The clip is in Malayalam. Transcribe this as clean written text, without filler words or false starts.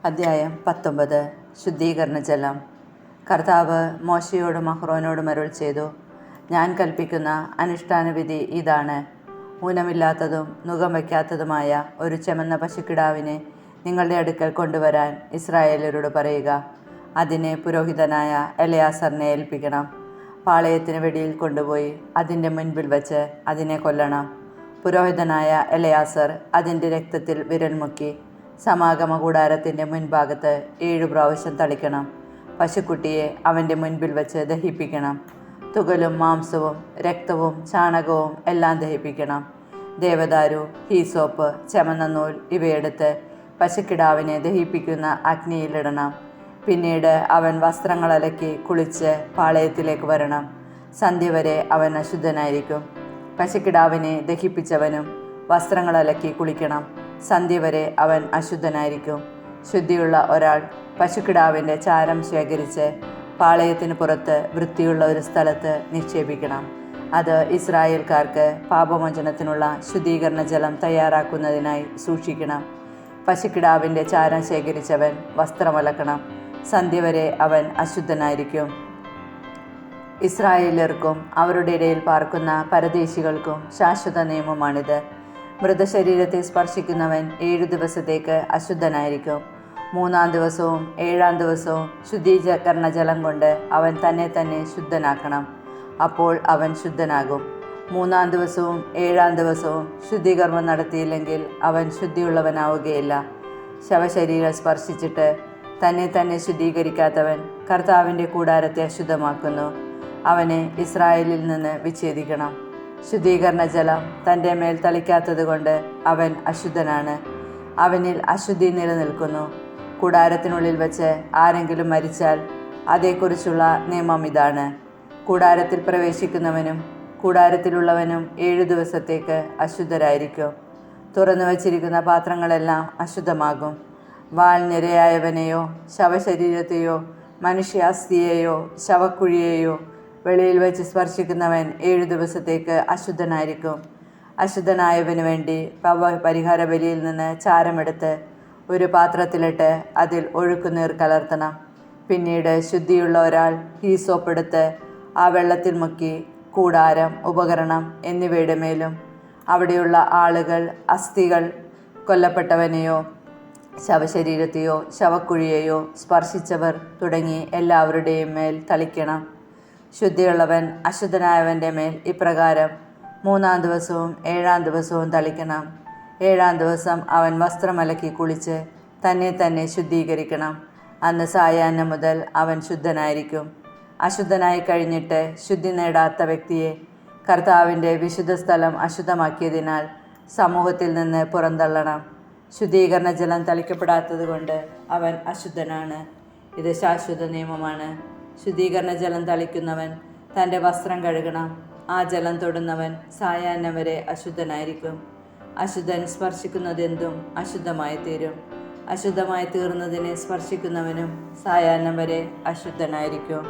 അദ്ധ്യായം 19. ശുദ്ധീകരണ ജലം. കർത്താവ് മോശയോടും അഹ്റോനോടും അരുൾ ചെയ്തു, ഞാൻ കൽപ്പിക്കുന്ന അനുഷ്ഠാനവിധി ഇതാണ്. ഊനമില്ലാത്തതും നുകം വയ്ക്കാത്തതുമായ ഒരു ചെമന്ന പശുക്കിടാവിനെ നിങ്ങളുടെ അടുക്കൽ കൊണ്ടുവരാൻ ഇസ്രായേലരോട് പറയുക. അതിനെ പുരോഹിതനായ എലയാസറിനെ ഏൽപ്പിക്കണം. പാളയത്തിന് വെടിയിൽ കൊണ്ടുപോയി അതിൻ്റെ മുൻപിൽ വച്ച് അതിനെ കൊല്ലണം. പുരോഹിതനായ എലയാസർ അതിൻ്റെ രക്തത്തിൽ വിരൽ മുക്കി സമാഗമ കൂടാരത്തിൻ്റെ മുൻഭാഗത്ത് 7 പ്രാവശ്യം തളിക്കണം. പശുക്കുട്ടിയെ അവൻ്റെ മുൻപിൽ വച്ച് ദഹിപ്പിക്കണം. തുകലും മാംസവും രക്തവും ചാണകവും എല്ലാം ദഹിപ്പിക്കണം. ദേവദാരു, ഹീസോപ്പ്, ചെമന്ന നൂൽ ഇവയെടുത്ത് പശുക്കിടാവിനെ ദഹിപ്പിക്കുന്ന അഗ്നിയിലിടണം. പിന്നീട് അവൻ വസ്ത്രങ്ങൾ അലക്കി കുളിച്ച് പാളയത്തിലേക്ക് വരണം. സന്ധ്യ വരെ അവൻ അശുദ്ധനായിരിക്കും. പശുക്കിടാവിനെ ദഹിപ്പിച്ചവനും വസ്ത്രങ്ങൾ അലക്കി കുളിക്കണം. സന്ധ്യ വരെ അവൻ അശുദ്ധനായിരിക്കും. ശുദ്ധിയുള്ള ഒരാൾ പശുക്കിടാവിൻ്റെ ചാരം ശേഖരിച്ച് പാളയത്തിന് പുറത്ത് വൃത്തിയുള്ള ഒരു സ്ഥലത്ത് നിക്ഷേപിക്കണം. അത് ഇസ്രായേൽക്കാർക്ക് പാപമോചനത്തിനുള്ള ശുദ്ധീകരണ ജലം തയ്യാറാക്കുന്നതിനായി സൂക്ഷിക്കണം. പശുക്കിടാവിൻ്റെ ചാരം ശേഖരിച്ചവൻ വസ്ത്രമലക്കണം. സന്ധ്യ വരെ അവൻ അശുദ്ധനായിരിക്കും. ഇസ്രായേലർക്കും അവരുടെ ഇടയിൽ പാർക്കുന്ന പരദേശികൾക്കും ശാശ്വത നിയമമാണിത്. മൃതശരീരത്തെ സ്പർശിക്കുന്നവൻ 7 ദിവസത്തേക്ക് അശുദ്ധനായിരിക്കും. 3-ാം ദിവസവും 7-ാം ദിവസവും ശുദ്ധീകരണ ജലം കൊണ്ട് അവൻ തന്നെ ശുദ്ധനാക്കണം. അപ്പോൾ അവൻ ശുദ്ധനാകും. 3-ാം ദിവസവും 7-ാം ദിവസവും ശുദ്ധീകർമ്മം നടത്തിയില്ലെങ്കിൽ അവൻ ശുദ്ധിയുള്ളവനാവുകയില്ല. ശവശരീരം സ്പർശിച്ചിട്ട് തന്നെ ശുദ്ധീകരിക്കാത്തവൻ കർത്താവിൻ്റെ കൂടാരത്തെ അശുദ്ധമാക്കുന്നു. അവനെ ഇസ്രായേലിൽ നിന്ന് വിച്ഛേദിക്കണം. ശുദ്ധീകരണ ജലം തൻ്റെ മേൽ തളിക്കാത്തത് കൊണ്ട് അവൻ അശുദ്ധനാണ്. അവനിൽ അശുദ്ധി നിലനിൽക്കുന്നു. കൂടാരത്തിനുള്ളിൽ വച്ച് ആരെങ്കിലും മരിച്ചാൽ അതേക്കുറിച്ചുള്ള നിയമം ഇതാണ്. കൂടാരത്തിൽ പ്രവേശിക്കുന്നവനും കൂടാരത്തിലുള്ളവനും 7 ദിവസത്തേക്ക് അശുദ്ധരായിരിക്കും. തുറന്നു വച്ചിരിക്കുന്ന പാത്രങ്ങളെല്ലാം അശുദ്ധമാകും. വാൾ നിരയായവനെയോ ശവശരീരത്തെയോ മനുഷ്യാസ്ഥിയെയോ ശവക്കുഴിയെയോ വെളിയിൽ വെച്ച് സ്പർശിക്കുന്നവൻ 7 ദിവസത്തേക്ക് അശുദ്ധനായിരിക്കും. അശുദ്ധനായവന് വേണ്ടി പരിഹാര ബലിയിൽ നിന്ന് ചാരമെടുത്ത് ഒരു പാത്രത്തിലിട്ട് അതിൽ ഒഴുക്കുനീർ കലർത്തണം. പിന്നീട് ശുദ്ധിയുള്ള ഒരാൾ ഹീസോപ്പെടുത്ത് ആ വെള്ളത്തിൽ മുക്കി കൂടാരം, ഉപകരണം എന്നിവയുടെ മേലും അവിടെയുള്ള ആളുകൾ, അസ്ഥികൾ, കൊല്ലപ്പെട്ടവനെയോ ശവശരീരത്തെയോ ശവക്കുഴിയെയോ സ്പർശിച്ചവർ തുടങ്ങി എല്ലാവരുടെയും മേൽ തളിക്കണം. ശുദ്ധിയുള്ളവൻ അശുദ്ധനായവൻ്റെ മേൽ ഇപ്രകാരം 3-ാം ദിവസവും 7-ാം ദിവസവും തളിക്കണം. 7-ാം ദിവസം അവൻ വസ്ത്രമലക്കി കുളിച്ച് തന്നെ ശുദ്ധീകരിക്കണം. അന്ന് സായാഹ്നം മുതൽ അവൻ ശുദ്ധനായിരിക്കും. അശുദ്ധനായി കഴിഞ്ഞിട്ട് ശുദ്ധി നേടാത്ത വ്യക്തിയെ കർത്താവിൻ്റെ വിശുദ്ധ സ്ഥലം അശുദ്ധമാക്കിയതിനാൽ സമൂഹത്തിൽ നിന്ന് പുറന്തള്ളണം. ശുദ്ധീകരണ ജലം തളിക്കപ്പെടാത്തത് കൊണ്ട് അവൻ അശുദ്ധനാണ്. ഇത് ശാശ്വത നിയമമാണ്. ശുദ്ധീകരണ ജലം തളിക്കുന്നവൻ തൻ്റെ വസ്ത്രം കഴുകണം. ആ ജലം തൊടുന്നവൻ സായാഹ്നം വരെ അശുദ്ധനായിരിക്കും. അശുദ്ധൻ സ്പർശിക്കുന്നതെന്തും അശുദ്ധമായി തീരും. അശുദ്ധമായി തീർന്നതിനെ സ്പർശിക്കുന്നവനും സായാഹ്നം വരെ അശുദ്ധനായിരിക്കും.